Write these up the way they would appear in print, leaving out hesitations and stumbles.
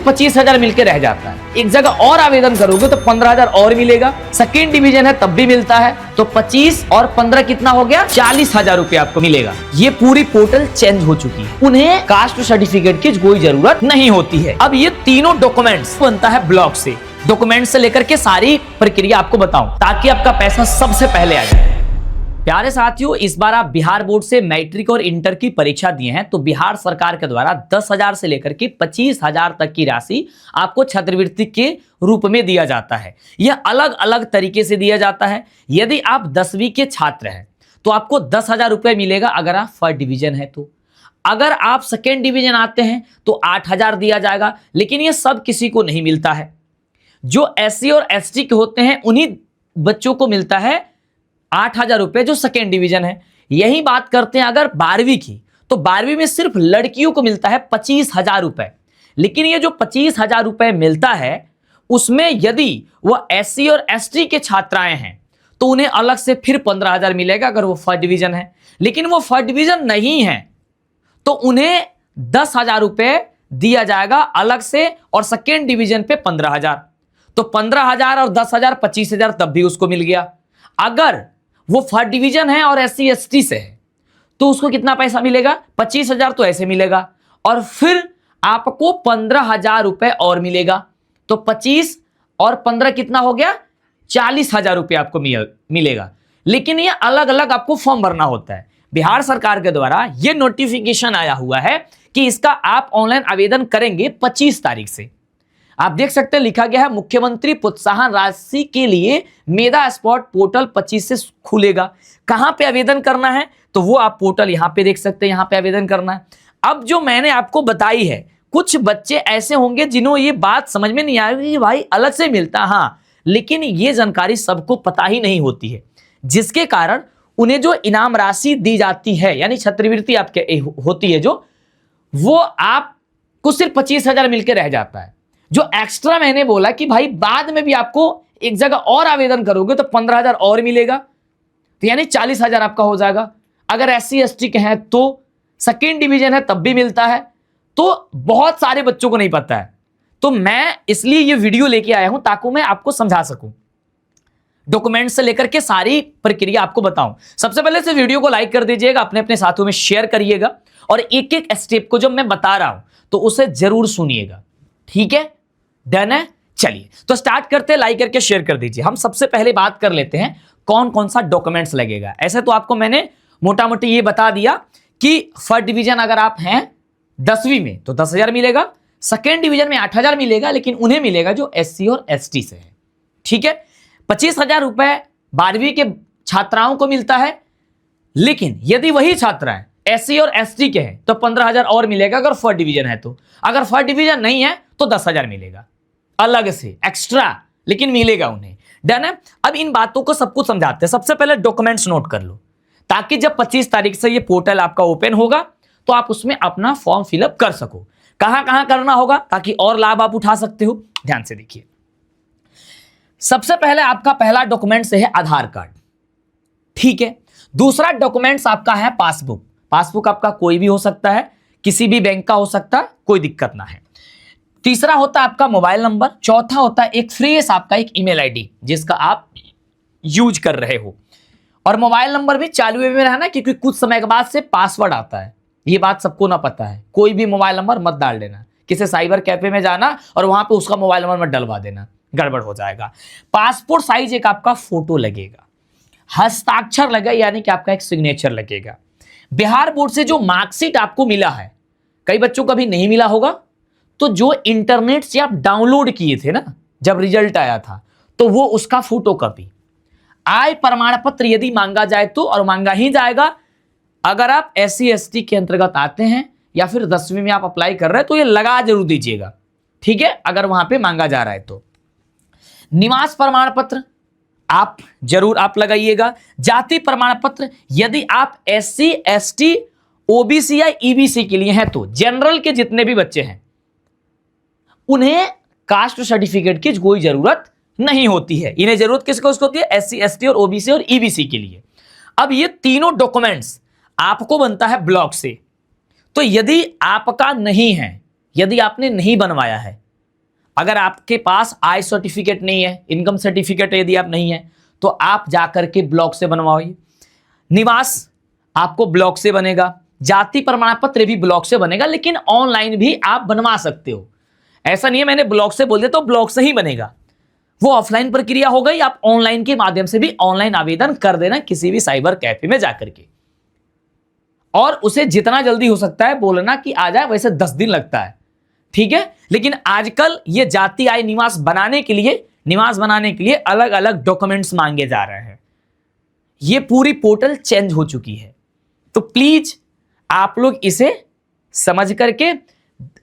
25,000 मिलकर रह जाता है। एक जगह और आवेदन करोगे तो 15,000 और मिलेगा। सेकेंड डिवीजन है तब भी मिलता है, तो 25 और 15 कितना हो गया, 40,000 रुपए आपको मिलेगा। ये पूरी पोर्टल चेंज हो चुकी है, उन्हें कास्ट सर्टिफिकेट की कोई जरूरत नहीं होती है। अब ये तीनों डॉक्यूमेंट्स बनता है ब्लॉक से, डॉक्यूमेंट से लेकर के सारी प्रक्रिया आपको बताऊं ताकि आपका पैसा सबसे पहले आ जाए। प्यारे साथियों, इस बार आप बिहार बोर्ड से मैट्रिक और इंटर की परीक्षा दिए हैं तो बिहार सरकार के द्वारा 10,000 से लेकर के 25,000 तक की राशि आपको छात्रवृत्ति के रूप में दिया जाता है। यह अलग अलग तरीके से दिया जाता है। यदि आप 10वीं के छात्र हैं तो आपको 10,000 रुपए मिलेगा अगर आप फर्स्ट डिवीजन है तो। अगर आप सेकेंड डिवीजन आते हैं तो 8,000 दिया जाएगा, लेकिन यह सब किसी को नहीं मिलता है। जो SC और ST के होते हैं उन्हीं बच्चों को मिलता है 8,000 रुपए जो सेकेंड डिवीजन है। यही बात करते हैं अगर 12वीं की, तो 12वीं में सिर्फ लड़कियों को मिलता है 25,000 रुपए। लेकिन ये जो 25,000 रुपए मिलता है उसमें यदि वह SC और ST के छात्राएं हैं तो उन्हें अलग से फिर 15,000 मिलेगा अगर वो फर्स्ट डिवीजन है। लेकिन वो फर्स्ट डिवीजन नहीं है तो उन्हें 10,000 रुपए दिया जाएगा अलग से, और सेकेंड डिवीजन पे 15,000। तो 15,000 और 10,000 25,000 तब भी उसको मिल गया। अगर वो फर्स्ट डिवीजन है और SC ST से है तो उसको कितना पैसा मिलेगा, 25,000 तो ऐसे मिलेगा और फिर आपको 15,000 रुपए और मिलेगा। तो 25 और 15 कितना हो गया, 40,000 रुपए आपको मिलेगा। लेकिन ये अलग अलग आपको फॉर्म भरना होता है। बिहार सरकार के द्वारा ये नोटिफिकेशन आया हुआ है कि इसका आप ऑनलाइन आवेदन करेंगे 25 तारीख से। आप देख सकते हैं लिखा गया है मुख्यमंत्री प्रोत्साहन राशि के लिए मेधा स्पॉट पोर्टल 25 से खुलेगा। कहां पे आवेदन करना है तो वो आप पोर्टल यहां पे देख सकते हैं, यहां पे आवेदन करना है। अब जो मैंने आपको बताई है, कुछ बच्चे ऐसे होंगे जिन्हों ये बात समझ में नहीं आ रही भाई अलग से मिलता, हाँ, लेकिन ये जानकारी सबको पता ही नहीं होती है, जिसके कारण उन्हें जो इनाम राशि दी जाती है यानी छात्रवृत्ति आपके होती है जो, वो आपको सिर्फ 25,000 मिलकर रह जाता है। जो एक्स्ट्रा मैंने बोला कि भाई बाद में भी आपको एक जगह और आवेदन करोगे तो 15,000 और मिलेगा, तो यानी 40,000 आपका हो जाएगा। अगर SC ST के हैं तो सेकेंड डिवीजन है तब भी मिलता है। तो बहुत सारे बच्चों को नहीं पता है, तो मैं इसलिए ये वीडियो लेके आया हूं ताकि मैं आपको समझा सकूं, डॉक्यूमेंट से लेकर के सारी प्रक्रिया आपको बताऊं। सबसे पहले से वीडियो को लाइक कर दीजिएगा, अपने अपने साथियों में शेयर करिएगा और एक एक स्टेप को जब मैं बता रहा हूं तो उसे जरूर सुनिएगा, ठीक है? डन है? चलिए तो स्टार्ट करते हैं, लाइक करके शेयर कर दीजिए। हम सबसे पहले बात कर लेते हैं कौन कौन सा डॉक्यूमेंट्स लगेगा। ऐसे तो आपको मैंने मोटा मोटी ये बता दिया कि फर्स्ट डिवीजन अगर आप हैं 10वीं में तो 10,000 मिलेगा, सेकेंड डिवीजन में 8,000 मिलेगा, लेकिन उन्हें मिलेगा जो SC और ST से है, ठीक है? 25,000 रुपए 12वीं के छात्राओं को मिलता है, लेकिन यदि वही छात्राएं SC और ST के हैं तो 15,000 और मिलेगा अगर फर्स्ट डिवीजन है तो। अगर फर्स्ट डिवीजन नहीं है तो 10,000 मिलेगा अलग से एक्स्ट्रा, लेकिन मिलेगा उन्हें। डन है? अब इन बातों को सब कुछ समझाते हैं। सबसे पहले डॉक्यूमेंट्स नोट कर लो ताकि जब 25 तारीख से ये पोर्टल आपका ओपन होगा तो आप उसमें अपना फॉर्म फिलअप कर सको। कहां कहां करना होगा ताकि और लाभ आप उठा सकते हो, ध्यान से देखिए। सबसे पहले आपका पहला डॉक्यूमेंट्स है आधार कार्ड, ठीक है? दूसरा डॉक्यूमेंट्स आपका है पासबुक। पासबुक आपका कोई भी हो सकता है, किसी भी बैंक का हो सकता है, कोई दिक्कत ना है। तीसरा होता है आपका मोबाइल नंबर। चौथा होता है एक फ्रेश आपका एक ईमेल आईडी जिसका आप यूज कर रहे हो, और मोबाइल नंबर भी चालू में रहना क्योंकि कुछ समय के बाद से पासवर्ड आता है। ये बात सबको ना पता है, कोई भी मोबाइल नंबर मत डाल देना, किसी साइबर कैफे में जाना और वहां पे उसका मोबाइल नंबर मत डलवा देना, गड़बड़ हो जाएगा। पासपोर्ट साइज एक आपका फोटो लगेगा, हस्ताक्षर लगेगा यानी कि आपका एक सिग्नेचर लगेगा। बिहार बोर्ड से जो मार्कशीट आपको मिला है, कई बच्चों को अभी नहीं मिला होगा, तो जो इंटरनेट से आप डाउनलोड किए थे ना जब रिजल्ट आया था, तो वो उसका फोटो कॉपी। आय प्रमाण पत्र यदि मांगा जाए तो, और मांगा ही जाएगा अगर आप SC ST के अंतर्गत आते हैं या फिर 10वीं में आप अप्लाई कर रहे हैं तो ये लगा जरूर दीजिएगा, ठीक है? अगर वहां पे मांगा जा रहा है तो। निवास प्रमाण पत्र आप जरूर आप लगाइएगा। जाति प्रमाण पत्र यदि आप SC ST OBC या EBC के लिए हैं तो, जनरल के जितने भी बच्चे हैं उन्हें कास्ट सर्टिफिकेट की कोई जरूरत नहीं होती है। इन्हें जरूरत किसको होती है? SC ST और OBC और EBC के लिए। अब ये तीनों डॉक्यूमेंट्स आपको बनता है ब्लॉक से, तो यदि आपका नहीं है, यदि आपने नहीं बनवाया है अगर आपके पास आय सर्टिफिकेट नहीं है, इनकम सर्टिफिकेट यदि आप नहीं है, तो आप जाकर के ब्लॉक से बनवाइए। निवास आपको ब्लॉक से बनेगा, जाति प्रमाण पत्र भी ब्लॉक से बनेगा, लेकिन ऑनलाइन भी आप बनवा सकते हो। ऐसा नहीं है मैंने ब्लॉक से बोल दिया तो ब्लॉक से ही बनेगा, वो ऑफलाइन प्रक्रिया हो गई। आप ऑनलाइन के माध्यम से भी ऑनलाइन आवेदन कर देना किसी भी साइबर कैफे में जाकर के, और उसे जितना जल्दी हो सकता है बोलना कि आ जाए। वैसे 10 दिन लगता है, ठीक है, लेकिन आजकल ये जाति आय निवास बनाने के लिए अलग अलग डॉक्यूमेंट्स मांगे जा रहे हैं। ये पूरी पोर्टल चेंज हो चुकी है, तो प्लीज आप लोग इसे समझ करके,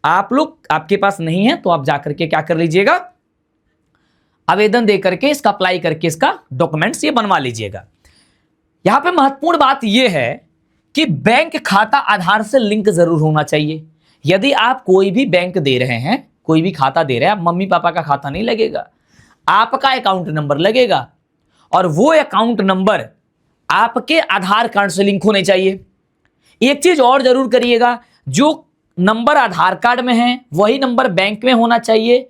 आप लोग आपके पास नहीं है तो आप जाकर के क्या कर लीजिएगा, आवेदन दे करके इसका अप्लाई करके इसका डॉक्यूमेंट्स ये बनवा लीजिएगा। यहां पे महत्वपूर्ण बात यह है कि बैंक खाता आधार से लिंक जरूर होना चाहिए। यदि आप कोई भी बैंक दे रहे हैं, कोई भी खाता दे रहे हैं, मम्मी पापा का खाता नहीं लगेगा, आपका अकाउंट नंबर लगेगा, और वो अकाउंट नंबर आपके आधार कार्ड से लिंक होने चाहिए। एक चीज और जरूर करिएगा, जो नंबर आधार कार्ड में है वही नंबर बैंक में होना चाहिए,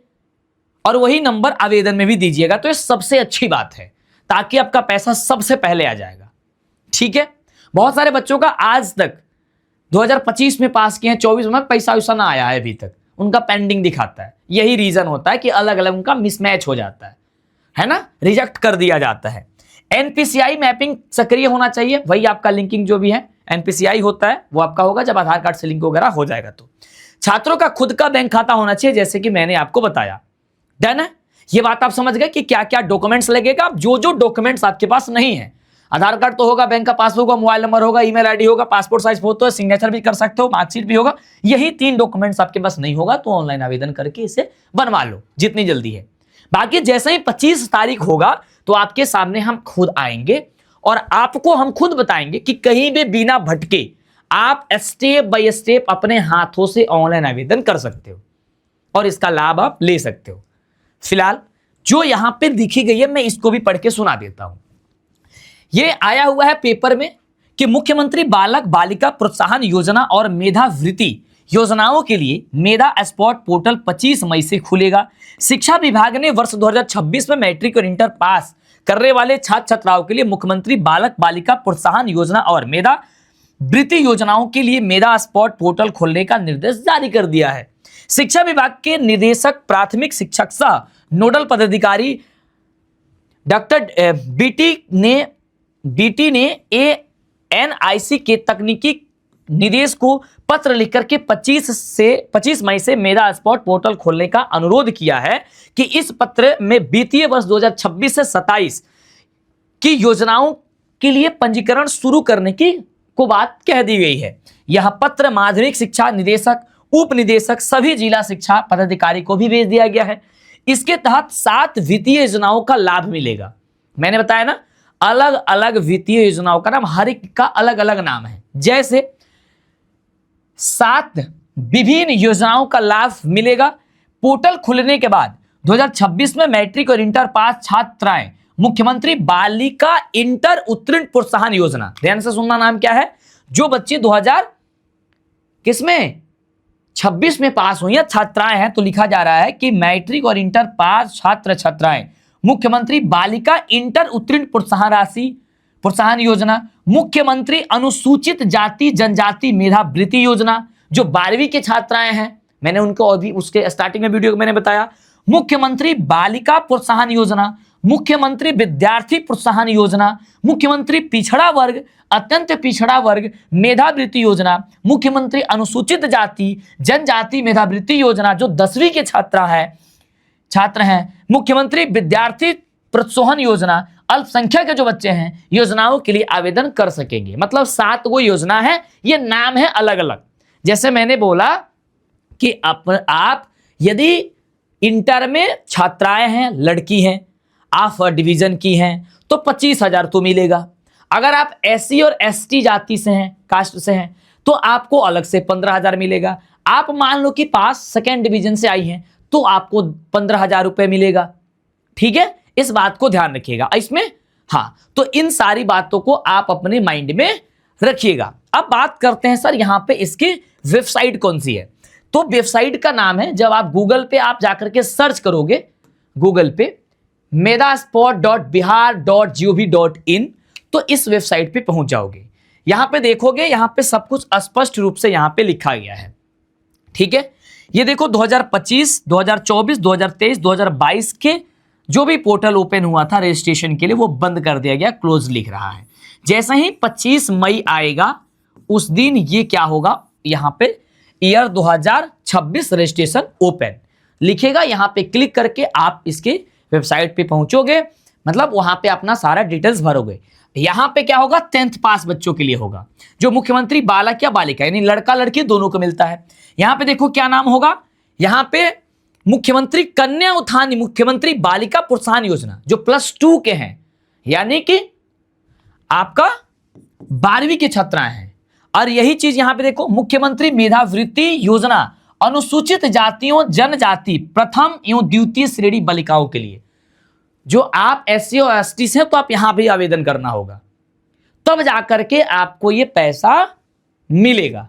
और वही नंबर आवेदन में भी दीजिएगा। तो ये सबसे अच्छी बात है, ताकि आपका पैसा सबसे पहले आ जाएगा, ठीक है। बहुत सारे बच्चों का आज तक 2025 में पास किए हैं, 24 में पैसा वैसा ना आया है अभी तक, उनका पेंडिंग दिखाता है। यही रीजन होता है कि अलग अलग उनका मिसमैच हो जाता है ना, रिजेक्ट कर दिया जाता है। एनपीसीआई मैपिंग सक्रिय होना चाहिए, वही आपका लिंकिंग जो भी है एनपीसीआई होता है वो आपका होगा जब आधार कार्ड से लिंक वगैरह हो जाएगा। तो छात्रों का खुद का बैंक खाता होना चाहिए, जैसे कि मैंने आपको बताया। डन है, ये बात आप समझ गए कि क्या क्या डॉक्यूमेंट्स लगेगा। जो जो डॉक्यूमेंट्स आपके पास नहीं है, आधार कार्ड तो होगा, बैंक का पासबुक होगा, मोबाइल नंबर होगा, ईमेल आईडी होगा, पासपोर्ट साइज फोटो है, सिग्नेचर भी कर सकते हो, मार्कशीट भी होगा, यही 3 डॉक्यूमेंट्स आपके पास नहीं होगा तो ऑनलाइन आवेदन करके इसे बनवा लो जितनी जल्दी है। बाकी जैसे ही 25 तारीख होगा तो आपके सामने हम खुद आएंगे और आपको हम खुद बताएंगे कि कहीं भी बिना भटके आप स्टेप बाय स्टेप अपने हाथों से ऑनलाइन आवेदन कर सकते हो और इसका लाभ आप ले सकते हो। फिलहाल जो यहां पे लिखी गई है मैं इसको भी पढ़ के सुना देता हूं। यह आया हुआ है पेपर में कि मुख्यमंत्री बालक बालिका प्रोत्साहन योजना और मेधावृत्ति योजनाओं के लिए मेधा स्पॉट पोर्टल 25 मई से खुलेगा। शिक्षा विभाग ने वर्ष 2026 में मैट्रिक और इंटर पास करने वाले छात्र छात्राओं के लिए मुख्यमंत्री बालक बालिका प्रोत्साहन योजना और मेधा वृत्ति योजनाओं के लिए मेधा स्पॉट पोर्टल खोलने का निर्देश जारी कर दिया है। शिक्षा विभाग के निदेशक प्राथमिक शिक्षक सह नोडल पदाधिकारी डॉक्टर बीटी ने एएनआईसी के तकनीकी निदेश को पत्र लिखकर के 25 मई से मेधा स्पॉट पोर्टल खोलने का अनुरोध किया है कि इस पत्र में वित्तीय वर्ष 2026 से 27 की योजनाओं के लिए पंजीकरण शुरू करने की बात कह दी गई है। यह पत्र माध्यमिक शिक्षा निदेशक, उप निदेशक, सभी जिला शिक्षा पदाधिकारी को भी भेज दिया गया है। इसके तहत 7 वित्तीय योजनाओं का लाभ मिलेगा। मैंने बताया ना, अलग अलग वित्तीय योजनाओं का नाम, हर एक का अलग अलग नाम है। जैसे 7 विभिन्न योजनाओं का लाभ मिलेगा। पोर्टल खुलने के बाद 2026 में मैट्रिक और इंटर पास छात्राएं मुख्यमंत्री बालिका इंटर उत्तीर्ण प्रोत्साहन योजना, ध्यान से सुनना, नाम क्या है, जो बच्चे 2026 में पास हुई छात्राएं हैं, तो लिखा जा रहा है कि मैट्रिक और इंटर पास छात्र छात्राएं मुख्यमंत्री बालिका इंटर उत्तीर्ण प्रोत्साहन योजना, मुख्यमंत्री अनुसूचित जाति जनजाति मेधावृत्ति योजना, जो 12वीं के छात्राएं हैं, मैंने उनको अभी उसके स्टार्टिंग में वीडियो मैंने बताया, मुख्यमंत्री बालिका प्रोत्साहन योजना, मुख्यमंत्री विद्यार्थी प्रोत्साहन योजना, मुख्यमंत्री पिछड़ा वर्ग अत्यंत पिछड़ा वर्ग मेधावृत्ति योजना, मुख्यमंत्री अनुसूचित जाति जनजाति मेधावृत्ति योजना, जो 10वीं के छात्र हैं, मुख्यमंत्री विद्यार्थी प्रोत्साहन योजना, अल्पसंख्यक के जो बच्चे हैं योजनाओं के लिए आवेदन कर सकेंगे। मतलब 7 वो योजना है, ये नाम है अलग अलग। जैसे मैंने बोला कि आप यदि इंटर में छात्राएं हैं, लड़की हैं, आप डिवीजन की हैं, तो 25,000 तो मिलेगा। अगर आप SC और ST जाति से हैं, कास्ट से हैं, तो आपको अलग से 15,000 मिलेगा। आप मान लो कि पास सेकेंड डिवीजन से आई हैं, तो आपको 15,000 रुपए मिलेगा। ठीक है, इस बात को ध्यान रखिएगा इसमें। हाँ, तो इन सारी बातों को आप अपने माइंड में रखिएगा। अब बात करते हैं सर, यहां पे इसकी वेबसाइट कौन सी है। तो वेबसाइट का नाम है, जब आप गूगल पे आप जाकर के सर्च करोगे गूगल पे medasport.bihar.gov.in, तो इस वेबसाइट पे पहुंच जाओगे। यहां पे देखोगे, यहां पे सब कुछ स्पष्ट रूप से यहां पे लिखा गया है। ठीक है, ये देखो 2025, 2024, 2023, 2022 के जो भी पोर्टल ओपन हुआ था रजिस्ट्रेशन के लिए वो बंद कर दिया गया, क्लोज लिख रहा है। जैसे ही 25 मई आएगा उस दिन ये क्या होगा, यहां पे ईयर 2026 रजिस्ट्रेशन ओपन लिखेगा। यहां पे क्लिक करके आप इसके वेबसाइट पे पहुंचोगे, मतलब वहां पे अपना सारा डिटेल्स भरोगे। यहां पे क्या होगा, 10th पास बच्चों के लिए होगा, जो मुख्यमंत्री बालक या बालिका यानी लड़का लड़की दोनों को मिलता है। यहां पे देखो क्या नाम होगा, यहां पे मुख्यमंत्री कन्या उत्थान, मुख्यमंत्री बालिका प्रोत्साहन योजना, जो +2 के हैं, यानी कि आपका 12वीं के छात्राएं हैं। और यही चीज यहां पे देखो, मुख्यमंत्री मेधावृत्ति योजना अनुसूचित जातियों जनजाति प्रथम एवं द्वितीय श्रेणी बालिकाओं के लिए। जो आप SC और ST से हैं तो आप यहां भी आवेदन करना होगा, तब जाकर के आपको ये पैसा मिलेगा।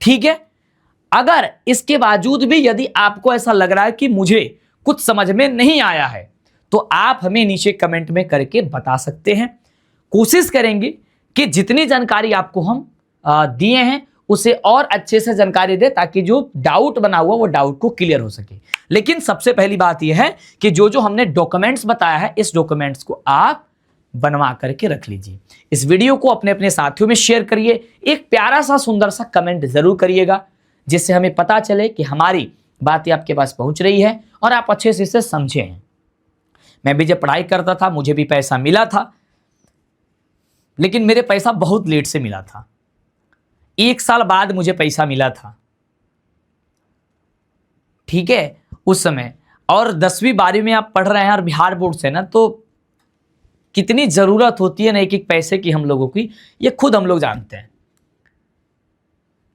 ठीक है, अगर इसके बावजूद भी यदि आपको ऐसा लग रहा है कि मुझे कुछ समझ में नहीं आया है, तो आप हमें नीचे कमेंट में करके बता सकते हैं। कोशिश करेंगे कि जितनी जानकारी आपको हम दिए हैं उसे और अच्छे से जानकारी दे, ताकि जो डाउट बना हुआ वो डाउट को क्लियर हो सके। लेकिन सबसे पहली बात यह है कि जो जो हमने डॉक्यूमेंट्स बताया है, इस डॉक्यूमेंट्स को आप बनवा करके रख लीजिए। इस वीडियो को अपने अपने साथियों में शेयर करिए, एक प्यारा सा सुंदर सा कमेंट जरूर करिएगा, जिससे हमें पता चले कि हमारी बातें आपके पास पहुंच रही है और आप अच्छे से इसे समझे हैं। मैं भी जब पढ़ाई करता था मुझे भी पैसा मिला था, लेकिन मेरे पैसा बहुत लेट से मिला था। 1 साल बाद मुझे पैसा मिला था। ठीक है, उस समय। और 10वीं 12वीं में आप पढ़ रहे हैं और बिहार बोर्ड से ना, तो कितनी जरूरत होती है ना एक एक पैसे की हम लोगों की, ये खुद हम लोग जानते हैं।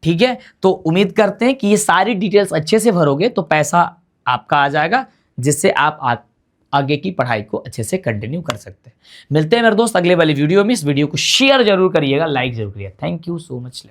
ठीक है, तो उम्मीद करते हैं कि ये सारी डिटेल्स अच्छे से भरोगे तो पैसा आपका आ जाएगा, जिससे आप आगे की पढ़ाई को अच्छे से कंटिन्यू कर सकते हैं। मिलते हैं मेरे दोस्त अगले वाली वीडियो में। इस वीडियो को शेयर जरूर करिएगा, लाइक जरूर करिएगा। Thank you so much.